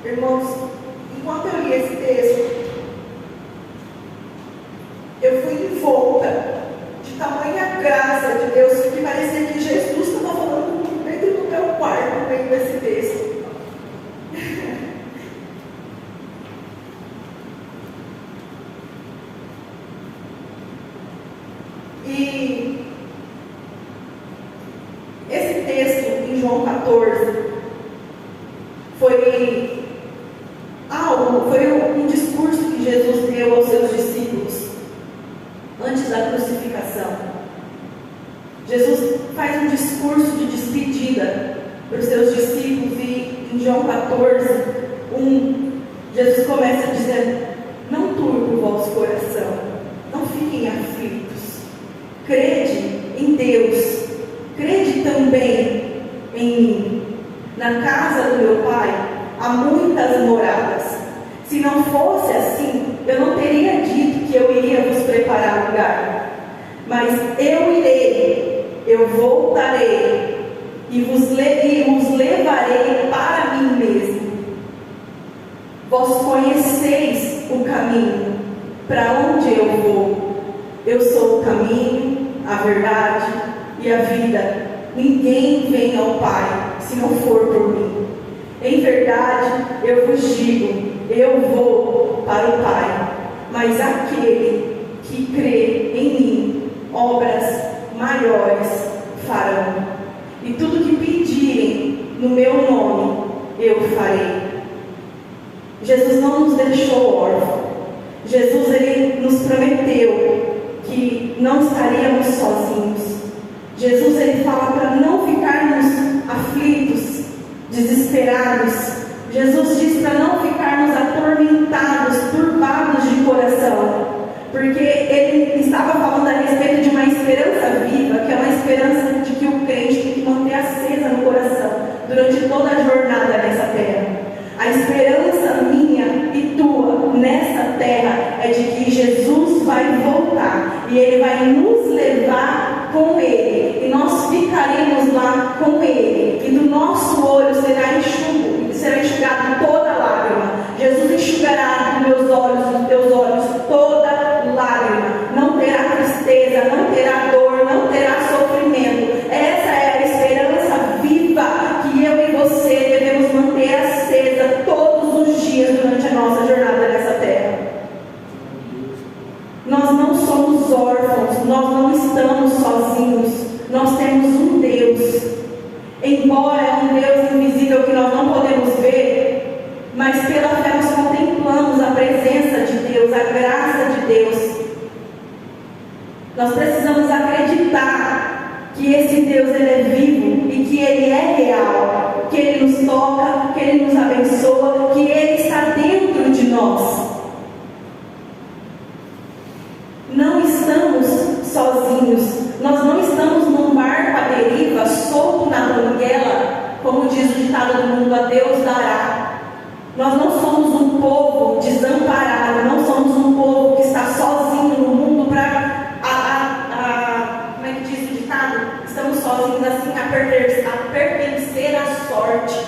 Irmãos, enquanto eu li esse texto, eu fui envolta de tamanha graça de Deus que parecia que Jesus estava falando comigo dentro do meu quarto, lendo esse texto. E esse texto em João 14 foi um discurso que Jesus deu aos seus discípulos antes da crucificação. Jesus faz um discurso de despedida para os seus discípulos e em João 14, Jesus começa dizendo: não turbe o vosso coração, não fiquem aflitos, crede em Deus, crede também em mim. Na casa do meu Pai há muitas moradas. Se não fosse assim, eu não teria dito que eu iria vos preparar lugar. Mas eu irei, eu voltarei e vos levarei para mim mesmo. Vós conheceis o caminho para onde eu vou. Eu sou o caminho, a verdade e a vida. Ninguém vem ao Pai se não for por mim. Em verdade, eu vos digo, eu vou para o Pai, mas aquele que crê em mim, obras maiores farão. E tudo que pedirem no meu nome, eu farei. Jesus não nos deixou órfãos. Jesus, ele nos prometeu que não estaríamos sozinhos. Jesus, ele fala para não ficarmos aflitos, desesperados. Jesus diz para não ficarmos atormentados, turbados de coração, porque ele estava falando a respeito de uma esperança viva, que é uma esperança de que o crente tem que manter acesa no coração durante toda a jornada nessa terra. A esperança minha e tua nessa terra é de que Jesus vai voltar e ele vai nos levar com ele, e nós ficaremos lá com ele, e do nosso olho será enxugado toda lágrima. Jesus enxugará dos meus olhos, dos teus olhos, toda lágrima. Não terá tristeza, não terá dor, não terá sofrimento. Essa é a esperança viva que eu e você devemos manter acesa todos os dias durante a nossa jornada nessa terra. Nós não somos órfãos, nós não estamos sozinhos, nós temos um Deus. Embora é um Deus invisível que nós não podemos ver, mas pela fé nós contemplamos a presença de Deus, a graça de Deus. Nós precisamos acreditar que esse Deus, ele é vivo e que ele é real, que ele nos toca, que ele nos abençoa, que ele está dentro de nós. Não estamos sozinhos, nós não estamos num barco à deriva, solto na banguela, como diz o ditado do mundo: a Deus dará. Nós não somos um povo desamparado, não somos um povo que está sozinho no mundo para, como é que diz o ditado? Estamos sozinhos assim a pertencer à sorte.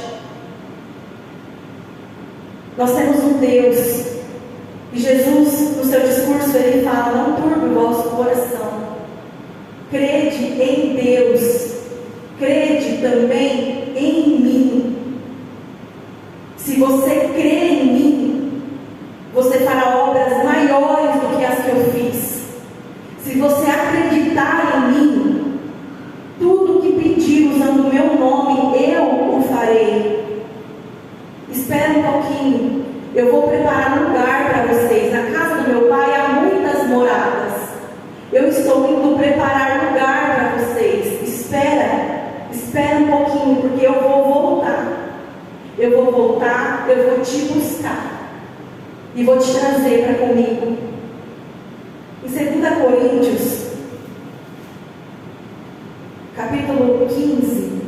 Nós temos um Deus. E Jesus, no seu discurso, ele fala: não turbe o vosso coração. Crede em Deus. Crede também em mim. Se você crê em mim, você fará obras maiores do que as que eu fiz. Se você acreditar em mim, tudo que pedir usando o meu nome, eu o farei. Espera um pouquinho. Eu vou preparar lugar para vocês. Na casa do meu Pai há muitas moradas. Eu estou indo preparar lugar para vocês. Espera um pouquinho, porque eu vou voltar. Eu vou voltar, eu vou te buscar e vou te trazer para comigo. Em 2 Coríntios, capítulo 15,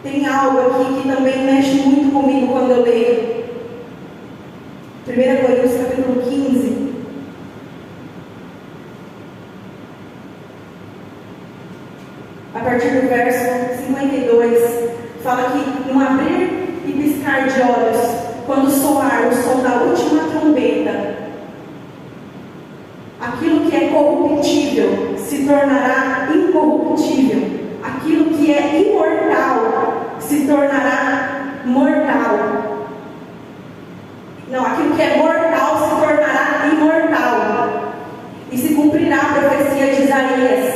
tem algo aqui que também mexe muito comigo quando eu leio. 1 Coríntios capítulo 15, a partir do verso 52, fala que num abrir e piscar de olhos, quando soar o som da última trombeta, aquilo que é corruptível se tornará incorruptível, aquilo que é imortal se tornará mortal. Não, aquilo que é mortal se tornará imortal. E se cumprirá a profecia de Isaías,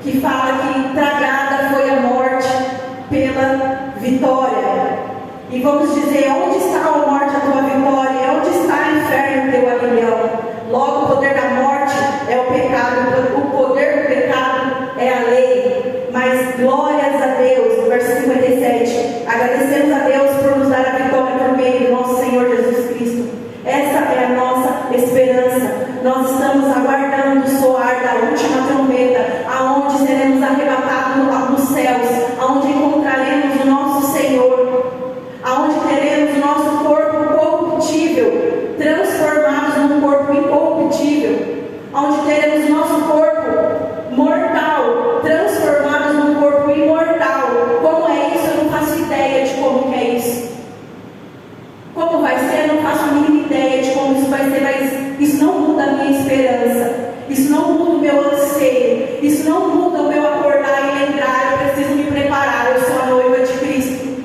que fala que tragada foi a morte pela vitória. E vamos dizer: onde está, ó morte, a tua vitória? Onde está, inferno, o teu aguilhão? Logo, o poder da morte é o pecado, o poder do pecado é a lei. Mas glórias a Deus, no verso 57, agradecemos a Deus por nos dar a vitória por meio do nosso Senhor Jesus Cristo. Essa é a nossa esperança. Nós estamos aguardando o soar da última trombeta, aonde seremos arrebatados nos céus, aonde encontraremos o nosso Senhor, aonde teremos o nosso corpo corruptível transformado num corpo incorruptível, aonde teremos o nosso corpo mortal transformado num corpo imortal. Como é isso? Eu não faço ideia de como que é isso. Como vai ser? Eu não faço a mínima ideia de como isso vai ser, mas isso não muda a minha esperança, isso não muda o meu anseio, isso não muda o meu acordar e lembrar: eu preciso me preparar, eu sou a noiva de Cristo,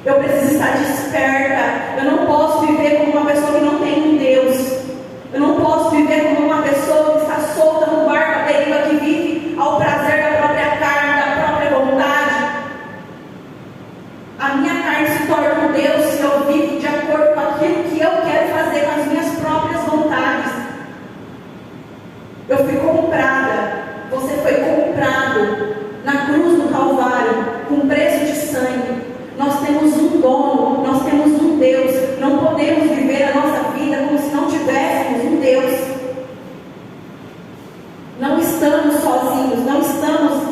eu preciso estar desperta, eu não posso viver como uma pessoa que não tem um Deus, eu não posso viver como uma pessoa que está solta no barco à deriva, que vive ao prazer da própria carne, da própria vontade. A minha carne se torna um Deus se eu vivo de acordo com aquilo que eu quero fazer, com as minhas próprias vontades. Eu fui comprada, você foi comprado na cruz do Calvário, com preço de sangue. Nós temos um dono, nós temos um Deus. Não podemos viver a nossa vida como se não tivéssemos um Deus. Não estamos sozinhos, não estamos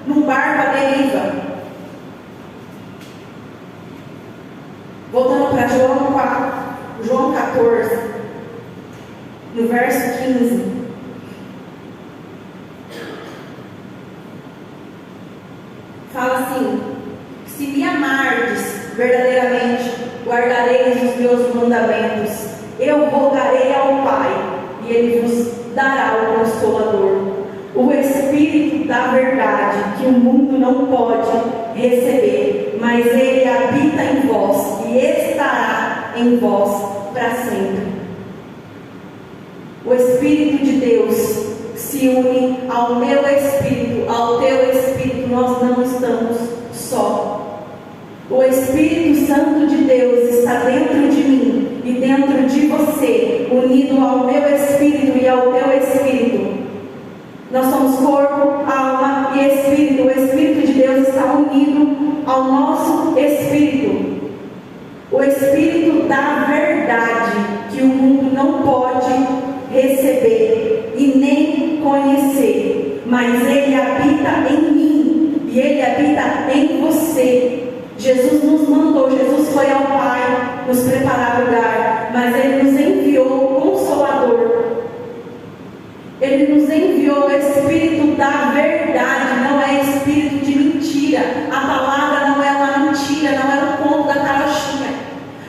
num barco à deriva. Voltando para João 14, no verso 15. Fala assim: se me amardes verdadeiramente, guardareis os meus mandamentos. Eu rogarei ao Pai, e Ele vos dará o Consolador, o Espírito da verdade, que o mundo não pode receber, mas Ele habita em vós e estará em vós para sempre. O Espírito de Deus se une ao meu espírito, ao teu espírito. Nós não estamos só. O Espírito Santo de Deus está dentro de mim e dentro de você, unido ao meu espírito e ao teu espírito. Nós somos corpo, alma e espírito. O Espírito de Deus está unido ao nosso espírito. O Espírito da verdade, que o mundo não pode receber e nem conhecer, mas Ele habita em mim e Ele habita em você. Jesus nos mandou, Jesus foi ao Pai nos preparar lugar, mas Ele nos enviou o Consolador. Ele nos enviou o Espírito da verdade, não é espírito de mentira. A palavra não é uma mentira, não é um conto da carochinha.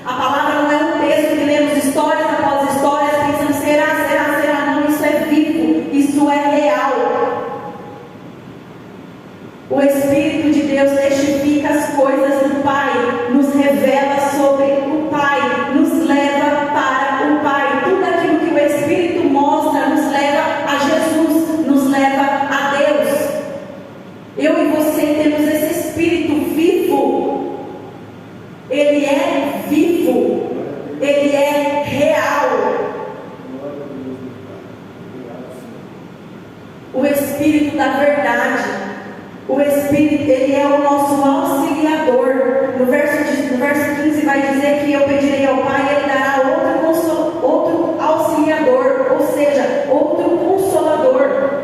A palavra não é um texto que lemos histórias após histórias pensando: será, será, será. Não, isso é vivo, isso é real. O Espírito de Deus testifica as coisas do Pai, nos revela sobre o Pai, nos leva para o Pai. Tudo aquilo que o Espírito mostra nos leva a Jesus, nos leva a Deus. Eu e você temos esse Espírito vivo. Ele é vivo, Ele é real. O Espírito da verdade, o Espírito, Ele é o nosso auxiliador. No verso 15 vai dizer que eu pedirei ao Pai e Ele dará outro auxiliador, ou seja, outro consolador.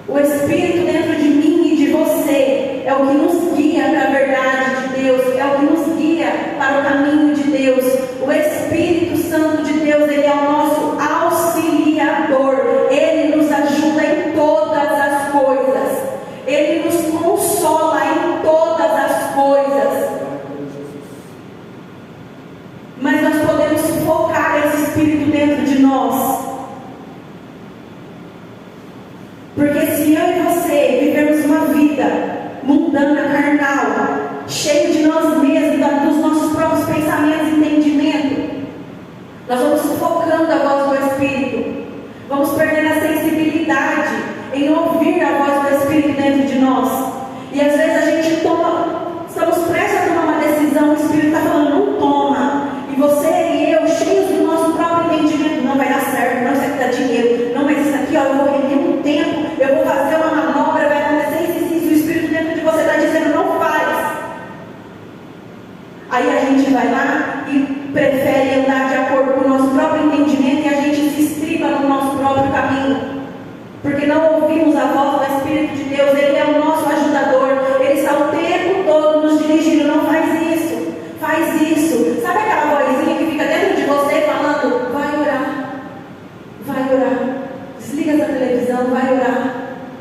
O Espírito dentro de mim e de você é o que nos guia para a verdade de Deus, é o que nos guia para o caminho de Deus. O Espírito Santo de Deus, Ele é o nosso auxiliador. Ele nos ajuda em todas as coisas. Ele nos consola em todas as coisas. Espírito dentro de nós. Porque se eu e você vivemos uma vida mundana, carnal, cheio de nós mesmos, dos nossos próprios pensamentos e entendimento, nós vamos sufocando a voz do Espírito, vamos perdendo a sensibilidade em ouvir a voz do Espírito dentro de nós. E às vezes a gente estamos prestes a tomar uma decisão, o Espírito está falando, não toma, e você e eu, cheios do nosso próprio entendimento, não vai dar certo, não, isso aqui dá dinheiro, não, mas isso aqui, ó, eu vou render um tempo, eu vou fazer uma manobra, vai acontecer isso, o Espírito dentro de você está dizendo, não faz. Aí a gente vai lá e prefere andar de acordo com o nosso próprio entendimento, e a gente se estriba no nosso próprio caminho, porque não ouvimos a voz do Espírito de Deus. Ele é o nosso ajudador, ele está o tempo todo nos dirigindo, não faz isso, faz isso. Sabe aquela vozinha que fica dentro de você falando, vai orar, desliga essa televisão, vai orar.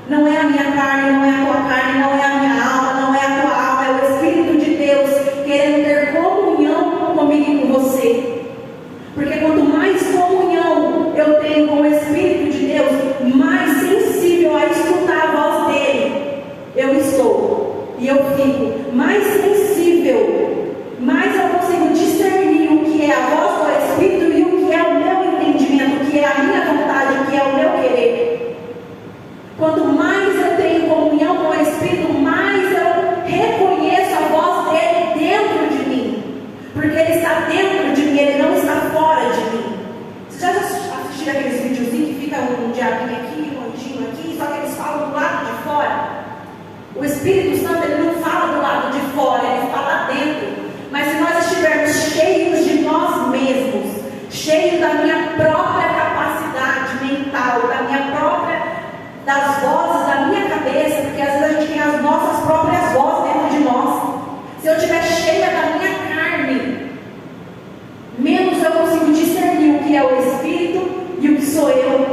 Não é a minha carne, não é a tua carne, não é a minha alma, não é a tua alma, é o Espírito de Deus querendo ter comunhão comigo e com você. Porque quanto mais comunhão eu tenho com o Espírito de Deus, mais sensível a escutar a voz dele eu estou. E eu fico mais sensível, mais eu consigo discernir o que é a voz do Espírito e o que é o meu entendimento, o que é a minha vontade, o que é o meu querer. Quanto mais eu tenho comunhão com o Espírito, mais eu reconheço a voz dele dentro de mim. Porque ele está dentro de mim, ele não está fora de mim. Vocês já assistiram aqueles videozinhos que fica um diabinho aqui, um anjinho aqui, só que eles falam do lado de fora? O Espírito Santo, ele não fala do lado de fora, ele fala dentro. Mas se nós estivermos cheios de nós mesmos, cheios da minha própria capacidade mental, das vozes da minha cabeça, porque às vezes a gente tem as nossas próprias vozes dentro de nós. Se eu estiver cheia da minha carne, menos eu consigo discernir o que é o Espírito e o que sou eu.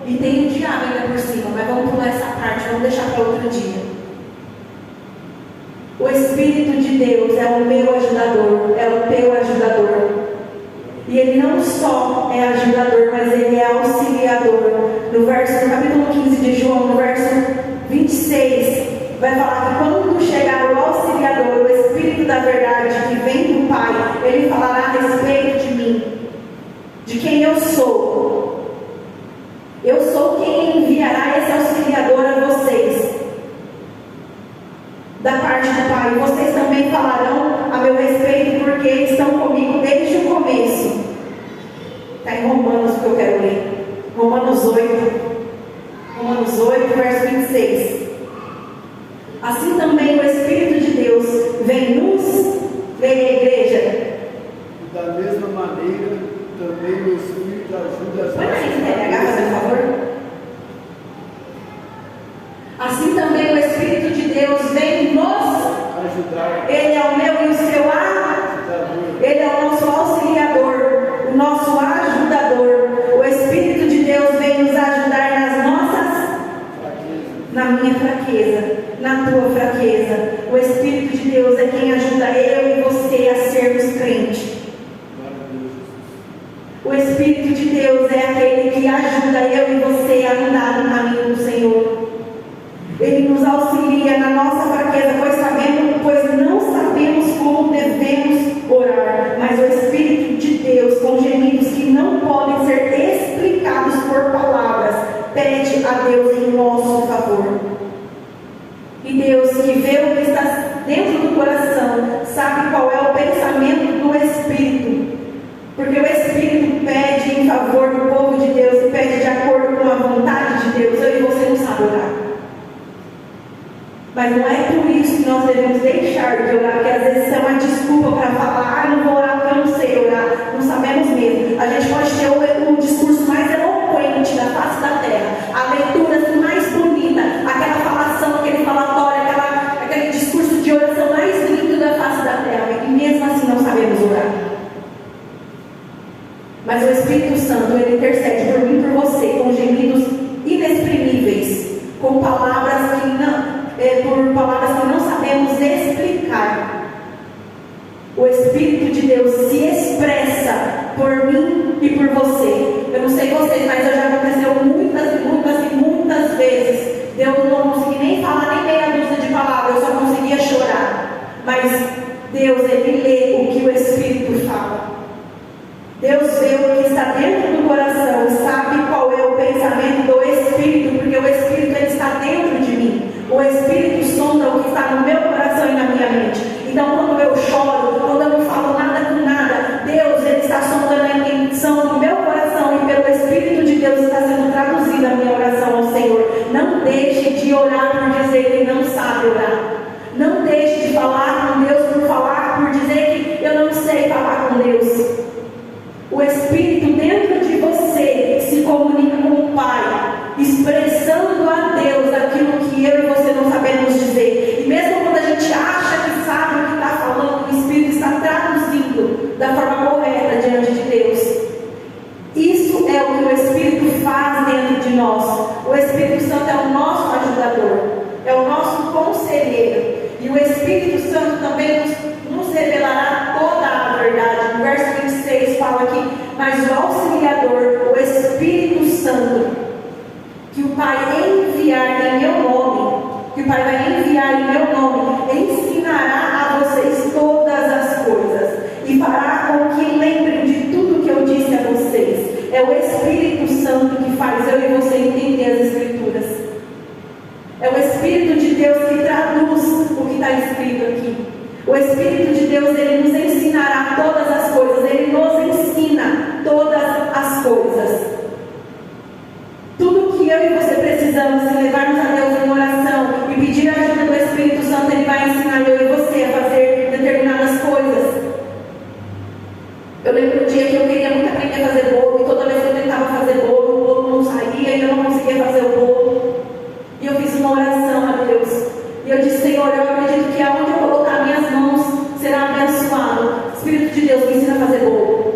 E tem o diabo ainda por cima, mas vamos pular essa parte, vamos deixar para outro dia. O Espírito de Deus é o meu ajudador, é o teu ajudador. E ele não só é ajudador, mas ele é auxiliador. No capítulo 15 de João, no verso 26, vai falar que quando chegar o auxiliador, o Espírito da verdade que vem do Pai, ele falará a respeito de mim, de quem eu sou. Eu sou quem enviará esse auxiliador a vocês, da parte do Pai. Vocês também falarão a meu respeito, porque estão comigo desde o começo. Está em Romanos que eu quero ler. Romanos 8, verso 26. Assim também o Espírito de Deus vem nos ver a igreja. E da mesma maneira, também o Espírito ajuda as nossas fraquezas. Por favor. Assim também o Espírito de Deus vem nos ajudar. Ele é o meu e o seu ajudador. Ele é o nosso auxiliador, o nosso ajudador. O Espírito de Deus vem nos ajudar nas nossas fraquezas. Na minha fraqueza, na tua fraqueza. O Espírito de Deus é quem ajuda eu e você a sermos crentes. O Espírito de Deus é aquele que ajuda eu e você a andar no caminho do Senhor. Ele nos auxilia na nossa fraqueza, pois não sabemos como devemos orar. Mas o Espírito de Deus, com gemidos que não podem ser explicados por palavras, pede a Deus em nosso favor. E Deus, que vê o que está dentro do coração, sabe qual é o pensamento do Espírito. Porque o Espírito pede em favor do povo de Deus e pede de acordo com a vontade de Deus. Eu e você não sabemos orar. Mas não é por isso que nós devemos deixar de orar, porque às vezes isso é uma desculpa para falar, não vou orar porque eu não sei orar, não sabemos mesmo. A gente pode ter o discurso mais eloquente da face da terra, a leitura assim, mais bonita, aquela falação, aquele falatório, aquele discurso de oração mais lindo da face da terra, e mesmo assim não sabemos orar. Mas o Espírito Santo, ele intercede por mim e por você, com gemidos inexprimíveis, com palavras que não sabemos explicar. O Espírito de Deus se expressa por mim e por você expressando a Deus aquilo que eu e você não sabemos dizer. E mesmo quando a gente acha que sabe o que está falando, o Espírito está traduzindo da forma correta diante de Deus. Isso é o que o Espírito faz dentro de nós. O Espírito Santo é o nosso ajudador, é o nosso conselheiro. E o Espírito Santo também nos revelará toda a verdade. No verso 26 fala aqui: mas o auxiliador, o Espírito Santo, que o Pai enviar em meu nome, que o Pai vai enviar em meu nome, ensinará a vocês todas as coisas e fará com que lembrem de tudo que eu disse a vocês. É o Espírito Santo que faz eu e você entender as Escrituras. É o Espírito de Deus que traduz o que está escrito aqui. O Espírito de Deus, Ele nos ensinará todas as coisas. Ele nos ensina todas as coisas. Tudo que eu e você precisamos, se levarmos a Deus em oração e pedir a ajuda do Espírito Santo, Ele vai ensinar eu e você a fazer determinadas coisas. Eu lembro um dia que eu queria muito aprender a fazer bolo, e toda vez que eu tentava fazer bolo, o bolo não saía e eu não conseguia fazer o bolo. E eu fiz uma oração a Deus. E eu disse: Senhor, eu acredito que aonde eu colocar minhas mãos será abençoado. Espírito de Deus, me ensina a fazer bolo.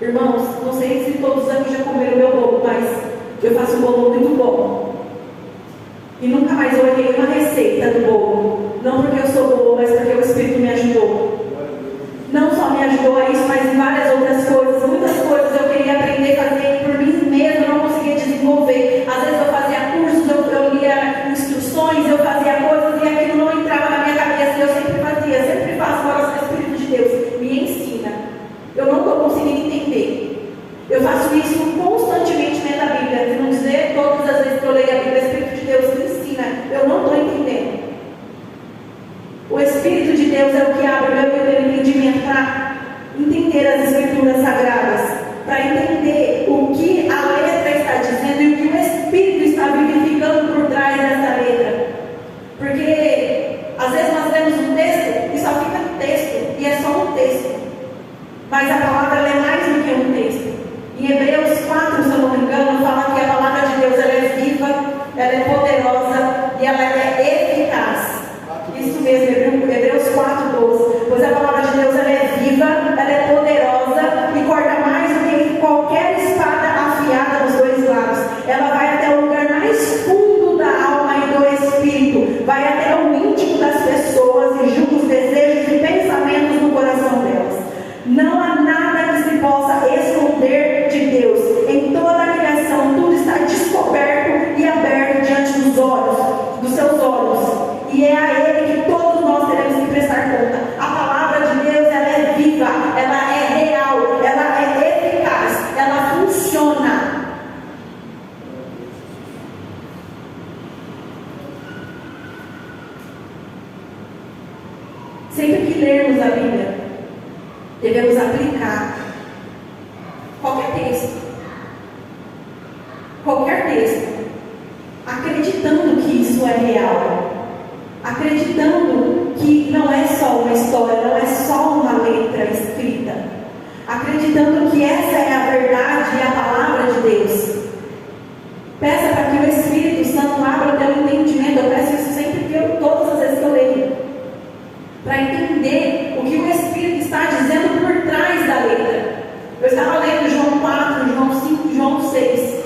Irmãos, não sei se todos aqui já comeram meu bolo, mas eu faço um bolo muito bom. E nunca mais eu olhei uma receita do bolo. Não porque eu sou boa, mas porque o Espírito me ajudou. Não só me ajudou a isso, mas em várias outras coisas. Muitas coisas eu queria aprender a fazer por mim mesma, eu não conseguia desenvolver. Às vezes eu fazia cursos, eu lia instruções, eu fazia coisas e aquilo não entrava na minha cabeça. E eu sempre fazia, sempre faço oração ao Espírito de Deus. Me ensina. Eu não estou conseguindo entender. Eu faço isso constantemente dentro da Bíblia. Se não dizer todas as vezes que eu leio a Bíblia, o Espírito de Deus me ensina. Eu não estou entendendo. O Espírito de Deus é o que abre o meu entendimento para entender as Escrituras Sagradas, para entender o que a letra está dizendo e o que o Espírito está vivificando por trás dessa letra. Porque às vezes nós lemos um texto e só fica texto, e é só um texto. Mas a palavra ela é mais do que um texto. Em Hebreus 4, se eu não me engano, fala que a palavra de Deus ela é viva, ela é poderosa e ela é eficaz. Isso mesmo, Hebreus 4:12. Pois a palavra de Deus ela é viva, ela é poderosa e corta mais do que qualquer espada afiada dos dois lados. Ela vai até o lugar mais fundo da alma e do espírito, vai até o íntimo das pessoas e julga os desejos e pensamentos no coração delas. Não há nada que se possa esconder de Deus. Em toda a criação, tudo está descoberto e aberto diante dos olhos, dos seus olhos. E é a Ele que todos nós teremos que prestar conta. A palavra de Deus, ela é viva, ela é real, ela é eficaz, ela funciona. Sempre que lermos a Bíblia, devemos aplicar qualquer texto, acreditando que isso é real. Acreditando que não é só uma história, não é só uma letra escrita. Acreditando que essa é a verdade e a palavra de Deus. Peça para que o Espírito Santo abra o teu entendimento. Eu peço isso sempre, todas as vezes que eu leio. Para entender o que o Espírito está dizendo por trás da letra. Eu estava lendo João 4, João 5, João 6.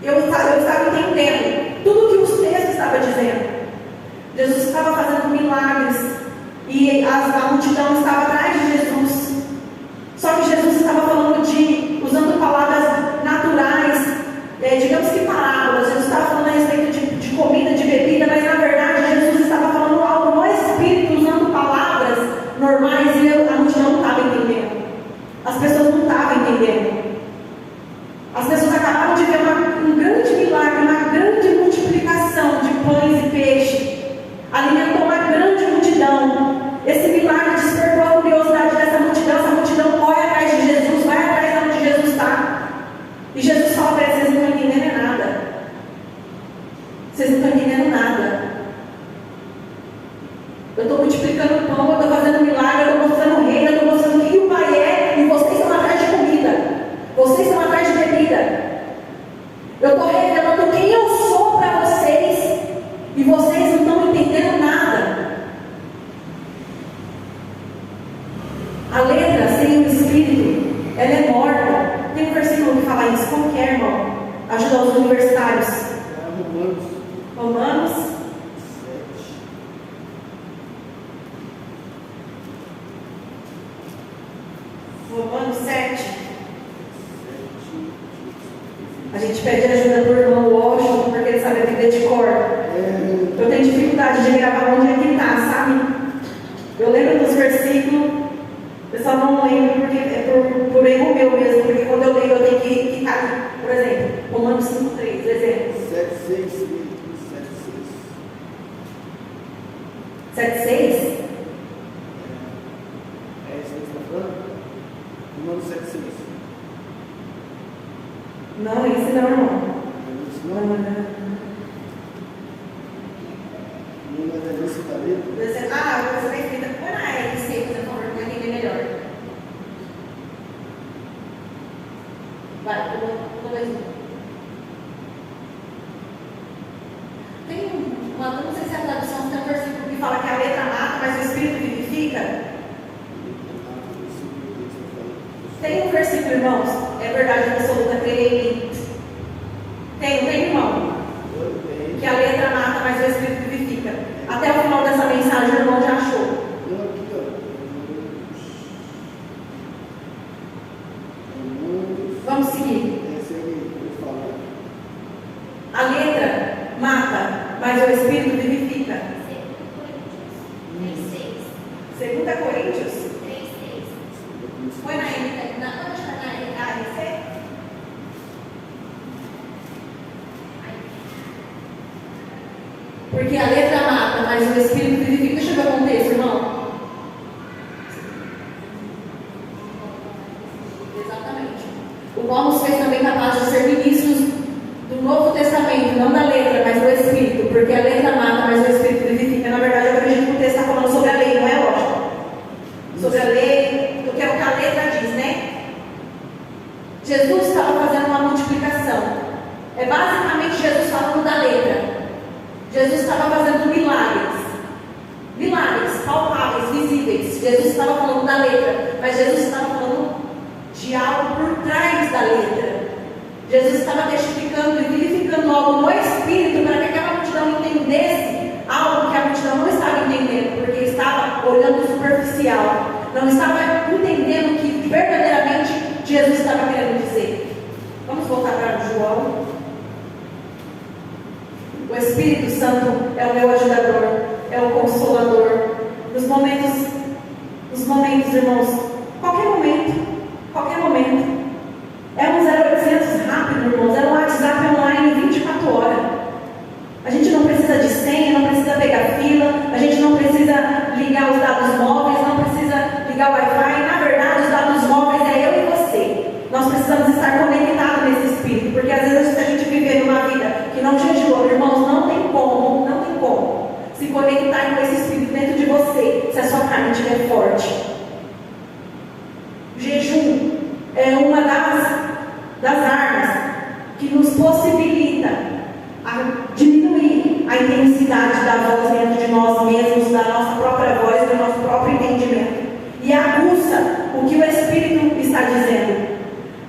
Eu estava entendendo tudo o que os textos estavam dizendo. Jesus estava fazendo milagres e a multidão estava atrás de Jesus. Só que Jesus estava falando usando palavras naturais, digamos que parábolas. Jesus estava falando a respeito de comida, de bebida, mas na verdade Jesus estava falando algo no Espírito, usando palavras normais e a multidão não estava entendendo. As pessoas não estavam entendendo. As pessoas acabaram de ver um grande milagre, uma grande multiplicação de pães e peixe. Alimentou uma grande multidão. Esse milagre despertou a curiosidade dessa multidão. Essa multidão corre atrás de Jesus, vai atrás de onde Jesus está. E Jesus fala para eles: vocês não estão entendendo nada. Vocês não estão entendendo nada. Eu estou multiplicando o pão, eu estou fazendo milagre, eu estou mostrando o reino, eu estou mostrando o que o Pai é, e vocês estão atrás de comida. A letra sem o Espírito, ela é morta. Tem um versículo que fala isso. Como que é, irmão? Ajuda os universitários. Romanos 7. Romanos 7. A gente pede ajuda do irmão Washington, porque ele sabe a Bíblia de cor. Eu tenho dificuldade de gravar onde é que está, sabe? Eu lembro dos versículos, eu só não lembro porque é por erro meu mesmo, porque quando eu leio eu tenho que ficar, por exemplo, Romanos 5:3, exemplo. 7:6. 7:6? É isso que você está falando? Romanos 7:6. Não, esse não, irmão. Não. Você está lendo? Você está escrita. Põe na RC, por favor, para entender melhor. Vai, pula mais um. Tem uma, não sei se é a tradução, tem um versículo que fala que a letra mata, mas o Espírito vivifica. Tem um versículo, irmãos, é verdade absoluta, creio em mim. Tem, irmão? Que a letra mata, mas o Espírito vivifica. Até o final dessa mensagem, o irmão já achou. Vamos seguir. A letra mata, mas o Espírito vivifica. 2 Coríntios 3:6. Põe na NKRC. Porque a letra mata, mas o Espírito vivifica. Deixa eu ver o contexto, irmão. Exatamente. O qual nos fez também capazes de ser ministros do Novo Testamento, não da letra, mas do Espírito. Porque a letra mata, mas o Espírito vivifica. Na verdade, eu acredito que o texto está falando sobre a lei, não é lógico? Sobre a lei, do que é o que a letra diz, né? Jesus estava fazendo uma multiplicação. É basicamente Jesus falando da letra. Jesus estava fazendo milagres palpáveis, visíveis. Jesus estava falando da letra, mas Jesus estava falando de algo por trás da letra. Jesus estava testificando e vivificando algo no Espírito para que aquela multidão entendesse algo que a multidão não estava entendendo, porque estava olhando superficial, não estava entendendo o que verdadeiramente Jesus estava querendo dizer. Vamos voltar para João. O Espírito Santo é o meu ajudador, é o consolador. Nos momentos, irmãos, qualquer momento. É um 0800 rápido, irmãos, é um WhatsApp online 24 horas. A gente não precisa de senha, não precisa pegar fila, a gente não precisa ligar os dados móveis, não precisa ligar o Wi-Fi. Na verdade, os dados móveis é eu e você. Nós precisamos estar conectados nesse Espírito, porque às vezes se a gente viver numa vida que não jejua, irmãos, não tem como se conectar com esse Espírito dentro de você, se a sua carne estiver forte. O jejum é uma das armas que nos possibilita a diminuir a intensidade da voz dentro de nós mesmos, da nossa própria voz, do nosso próprio entendimento, e aguça o que o Espírito está dizendo.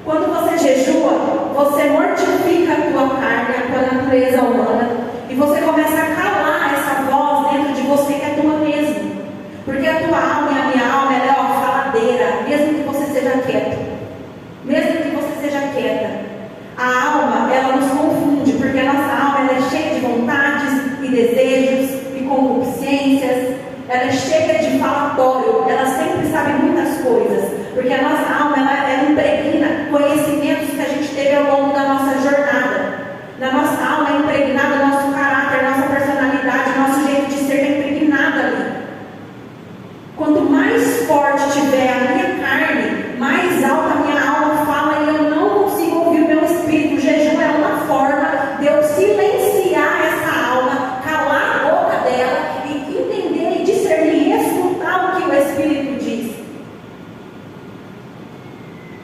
Quando você jejua, você mortifica a tua carne, a tua natureza humana, e você começa a calar essa voz dentro de você que é tua mesmo. Porque a tua alma e a minha alma, ela é uma faladeira, mesmo que você seja quieto. A alma, ela nos confunde, porque a nossa alma ela é cheia de vontades e desejos e concupiscências. Ela é cheia de falatório, ela sempre sabe muitas coisas, porque a nossa alma ela impregna conhecimentos que a gente teve ao longo da nossa jornada. Na nossa alma é impregnado nosso caráter, nossa personalidade, nosso jeito de ser é impregnado ali. Quanto mais forte tiver a minha carne, mais alta a minha alma fala e eu não consigo ouvir o meu espírito. O jejum é uma forma de eu silenciar essa alma, calar a boca dela e entender e discernir e escutar o que o Espírito diz.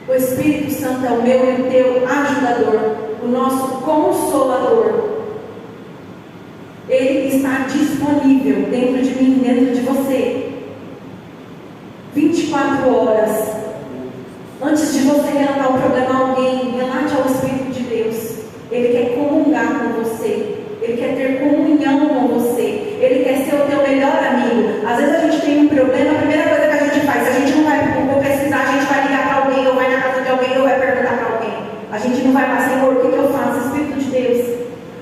O Espírito Santo é o meu e o teu ajudador, o nosso consolador. Ele está disponível dentro de mim, dentro de você, 24 24 horas. Antes de você relatar o problema a alguém, relate ao Espírito de Deus. Ele quer comungar com você. Ele quer ter comunhão com você. Ele quer ser o teu melhor amigo. Às vezes a gente tem um problema, a primeira coisa que a gente faz, a gente não vai pro Google pesquisar, a gente vai ligar para alguém, ou vai na casa de alguém, ou vai perguntar para alguém. A gente não vai falar, Senhor, o que eu faço? Espírito de Deus.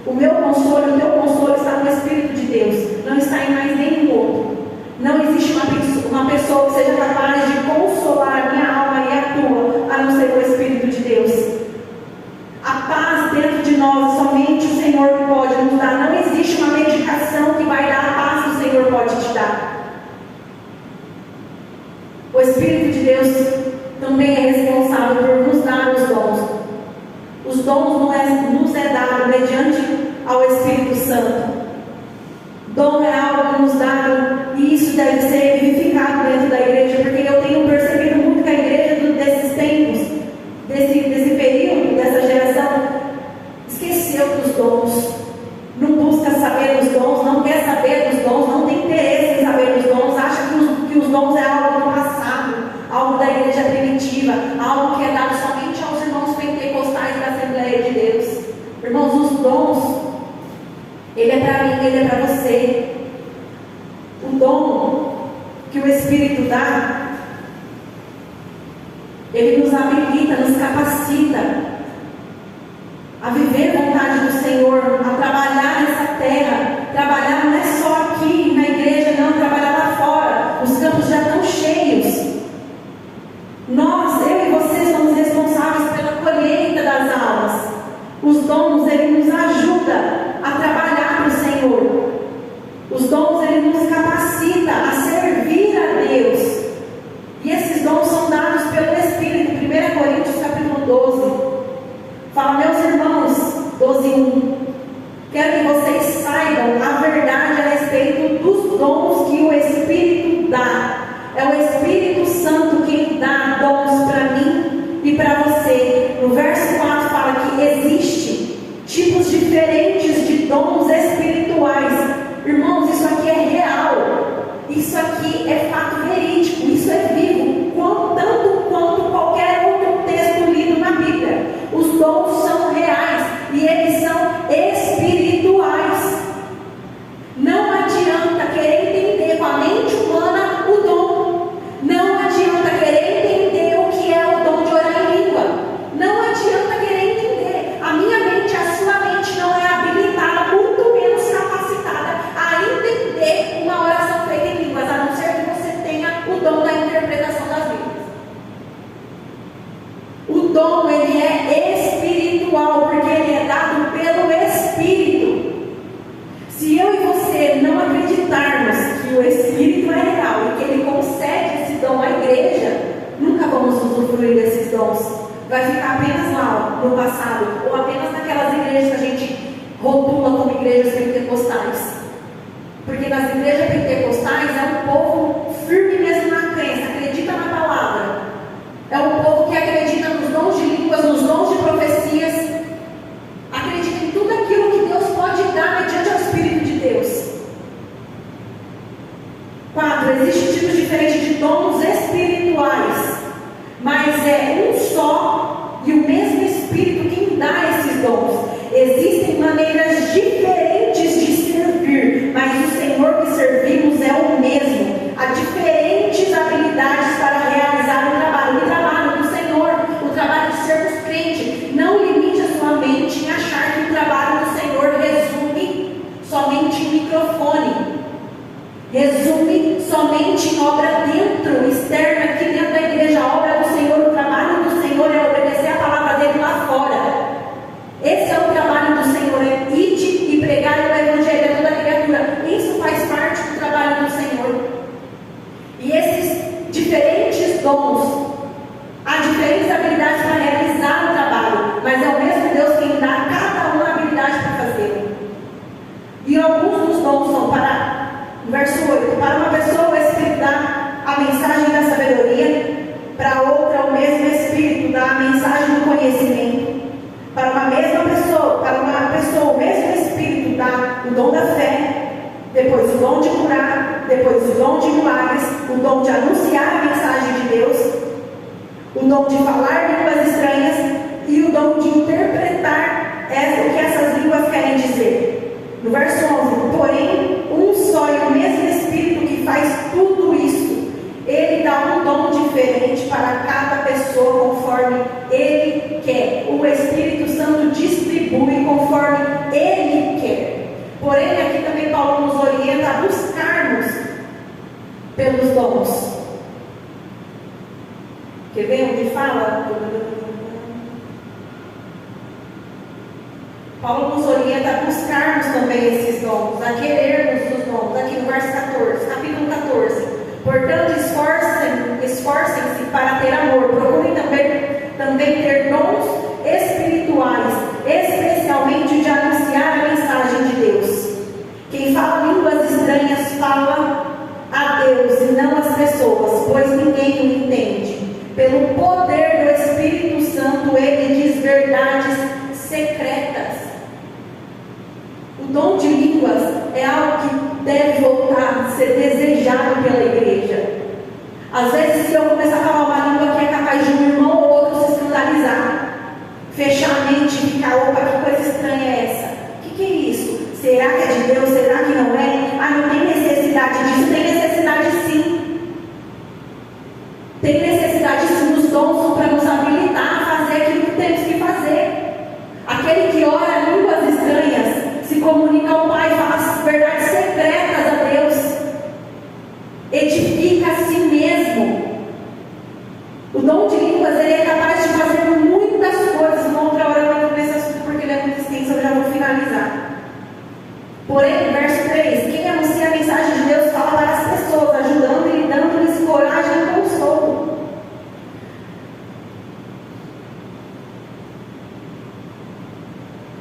O meu consolo, o teu consolo está no Espírito de Deus. Não está em mais nenhum outro. Não existe uma pessoa que seja capaz de consolar a minha alma e a tua, a não ser o Espírito de Deus. A paz dentro de nós, somente o Senhor pode nos dar. Não existe uma medicação que vai dar a paz que o Senhor pode te dar. O Espírito de Deus também é responsável por nos dar os dons. Os dons nos é dado mediante ao Espírito Santo. Dom é algo nos dado, e isso deve ser vivificado dentro da igreja, porque eu tenho percebido muito que a igreja desses tempos, desse período, dessa geração, esqueceu dos dons, não busca saber dos dons, não quer saber dos dons, não tem interesse em saber dos dons, acha que os dons é algo do passado, algo da igreja primitiva, algo que é dado somente aos irmãos pentecostais da Assembleia de Deus. Irmãos, os dons, ele é para mim, ele é para você. O dom que o Espírito dá, ele nos habilita, nos capacita a viver a vontade do Senhor, a trabalhar nessa terra. Trabalhar não é só aqui na igreja, não, trabalhar lá fora. Os campos já estão cheios. Nós, eu e você, somos responsáveis pela colheita das almas. Os dons, ele nos ajuda a trabalhar para o Senhor. Os dons, ele nos capacita a servir a Deus. E esses dons são dados pelo Espírito. 1 Coríntios capítulo 12 fala: meus irmãos, 12:1, quero que vocês saibam a verdade a respeito dos dons que o Espírito dá. É o Espírito Santo quem dá dons para mim e para você. No verso 4 fala que existe tipos diferentes de dons espirituais. Irmãos, isso aqui é real. Isso aqui é fato verídico. Isso é vivo, tanto quanto qualquer outro texto lido na Bíblia. Os dons são reais e eles são espirituais. Não adianta querer entender com a mente humana o dom. Não adianta querer entender o que é o dom de orar em língua. Não adianta querer entender. A minha mente, a sua mente não é habilitada, muito menos capacitada a entender uma oração feita em línguas, a não ser que você tenha o dom da interpretação das Bíblias. O dom, ele é espiritual, porque ele é dado pelo Espírito. Se eu e você não acreditarmos que o Espírito é real e que ele concede esse dom à igreja, nunca vamos usufruir desses dons. Vai ficar apenas lá no passado, ou apenas naquelas igrejas que a gente rotula como igrejas pentecostais. Porque nas igrejas pentecostais é um povo firme mesmo na crença, acredita na palavra. É um povo que acredita nos dons de línguas, nos dons de profecias, acredita em tudo aquilo que Deus pode dar mediante ao Espírito de Deus. 4. Existem tipos diferentes de dons espirituais, mas é um só e o mesmo Espírito quem dá esses dons. Existem maneiras diferentes de servir, mas o Senhor que servimos é o mesmo. Há diferentes habilidades para realizar o trabalho do Senhor, o trabalho de sermos crentes. Não limite a sua mente em achar que o trabalho do Senhor resume somente em microfone, resume somente em obra dentro, externa, aqui dentro da igreja. A obra do Senhor, o trabalho do Senhor é obedecer a palavra dele lá fora. Esse é o trabalho do Senhor, é ide e pregar o Evangelho a toda criatura. Isso faz parte do trabalho do Senhor. E esses diferentes dons, há diferentes habilidades para realizar o trabalho, mas é o mesmo Deus quem dá cada uma a habilidade para fazer. E alguns dos dons são para, verso 8, para uma pessoa o Espírito dá a mensagem da sabedoria, para outra o mesmo Espírito dá a mensagem do conhecimento. Para uma pessoa o mesmo Espírito dá o dom da fé, depois o dom de curar, depois o dom de milagres, o dom de anunciar a mensagem de dom de falar línguas estranhas e o dom de interpretar o que essas línguas querem dizer. No verso 11: porém, um só e o mesmo Espírito que faz tudo isso, Ele dá um dom diferente para cada pessoa conforme Ele quer. O Espírito Santo distribui conforme Ele quer. Porém, aqui também Paulo nos orienta a buscarmos pelos dons. Quer ver onde fala? Paulo nos orienta a buscarmos também esses dons, a querermos os dons, aqui no verso 14, capítulo 14. Portanto, esforcem-se para ter amor, procurem também ter dons espirituais, especialmente de anunciar a mensagem de Deus. Quem fala línguas estranhas fala a Deus e não às pessoas, pois ninguém o entende. Pelo poder do Espírito Santo, Ele diz verdades secretas. O dom de línguas é algo que deve voltar a ser desejado pela igreja. Às vezes, se eu começar a falar uma língua que é capaz de um irmão ou outro se escandalizar, fechar a mente e ficar, opa, que coisa estranha é essa? O que é isso? Será que é de Deus? Será que não é? Ah, não tem necessidade disso. Tem necessidade sim. Tem necessidade sim. Os dons são para nos habilitar a fazer aquilo que temos que fazer. Aquele que ora línguas estranhas se comunica ao Pai, fala as verdades secretas a Deus, edifica a si mesmo. O dom de línguas, ele é capaz de fazer muitas coisas. Uma outra hora eu entro nesse assunto porque ele é muito extenso, eu já vou finalizar. Porém, verso 3: quem anuncia a mensagem de Deus fala para as pessoas, ajudando e dando-lhes coragem e consolo.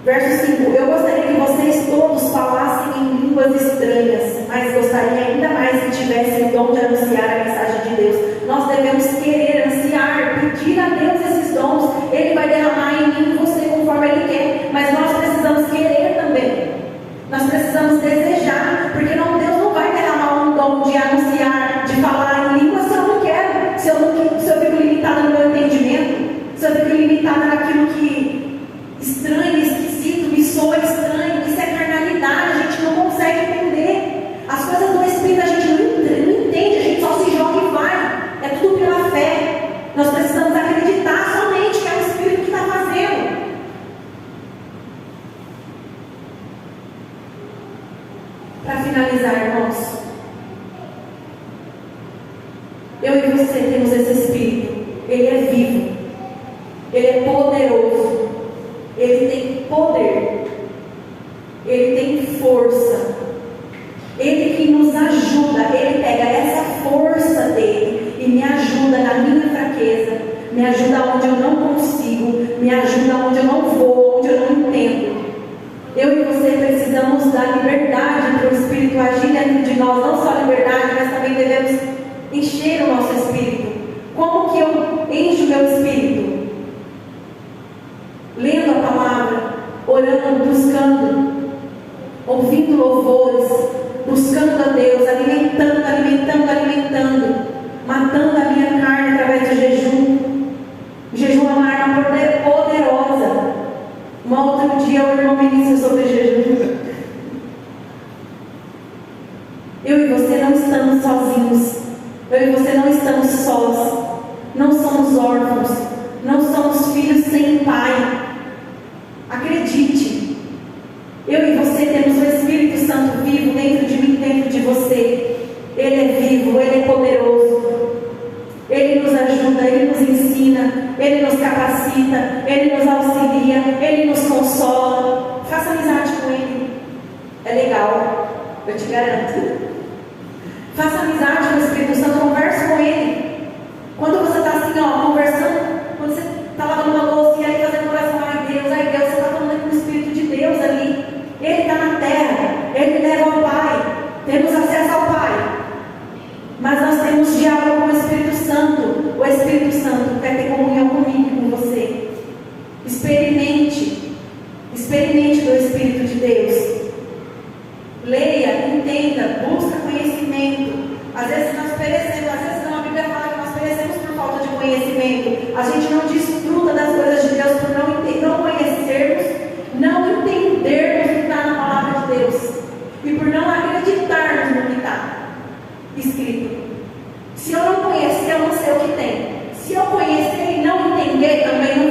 Verso 5: eu gostaria que vocês todos falassem em línguas estranhas, mas gostaria ainda mais que tivessem o dom de anunciar a mensagem de Deus. Nós devemos querer, ansiar, pedir a Deus esses dons. Ele vai derramar em mim e você conforme Ele quer, mas nós precisamos querer também. Nós precisamos desejar, porque Deus não vai derramar um dom de anunciar, de falar em línguas se eu não quero, se eu fico limitada no meu entendimento, se eu fico limitada naquilo que estranho, esquisito, me soa estranho. Isso é carnalidade, a gente não consegue entender. As coisas do Espírito a gente não entende, a gente só se joga e vai. É tudo pela fé. Nós precisamos acreditar somente que é o Espírito que está fazendo. Para finalizar, irmãos, eu e você temos esse Espírito. Ele é vivo, Ele é poderoso, Ele tem poder, Ele tem força, Ele que nos ajuda. Ele pega essa força dele e me ajuda na minha fraqueza, me ajuda onde eu não consigo, me ajuda onde eu não vou, onde eu não entendo. Eu e você precisamos dar liberdade para o Espírito agir dentro de nós. Não só liberdade, mas também devemos encher o nosso Espírito. Como que eu encho o meu Espírito? Lendo a palavra, orando, buscando, ouvindo louvores, buscando a Deus, alimentando, matando a minha carne através do jejum. O jejum é uma arma poderosa. Um outro dia o irmão me disse sobre jejum. Eu e você não estamos sozinhos. Eu e você não estamos sós. Não somos órfãos. Não somos filhos sem pai. Acredite. Eu e você temos o Espírito Santo vivo dentro de mim, dentro de você. Ele é vivo, Ele é poderoso. Ele nos ajuda, Ele nos ensina, Ele nos capacita, Ele nos auxilia, Ele nos consola. Faça amizade com Ele. É legal, eu te garanto. Faça amizade com o Espírito Santo, converse com Ele. Quando você está assim, conversando, quando você está lavando uma louça e aí fazendo oração, ai Deus, você está falando com o Espírito de Deus ali. Ele está na terra, Ele leva ao Pai, temos acesso ao Pai. Mas nós temos diálogo com o Espírito Santo. O Espírito Santo quer ter comunhão comigo e com você. Experimente do Espírito de Deus. Leia, entenda, busca conhecimento. Às vezes nós perecemos, às vezes não, a Bíblia fala que nós perecemos por falta de conhecimento. A gente não desfruta das coisas de Deus por não conhecermos, não entendermos o que está na palavra de Deus e por não acreditarmos no que está escrito. Se eu não conhecer, eu não sei o que tem. Se eu conhecer e não entender, também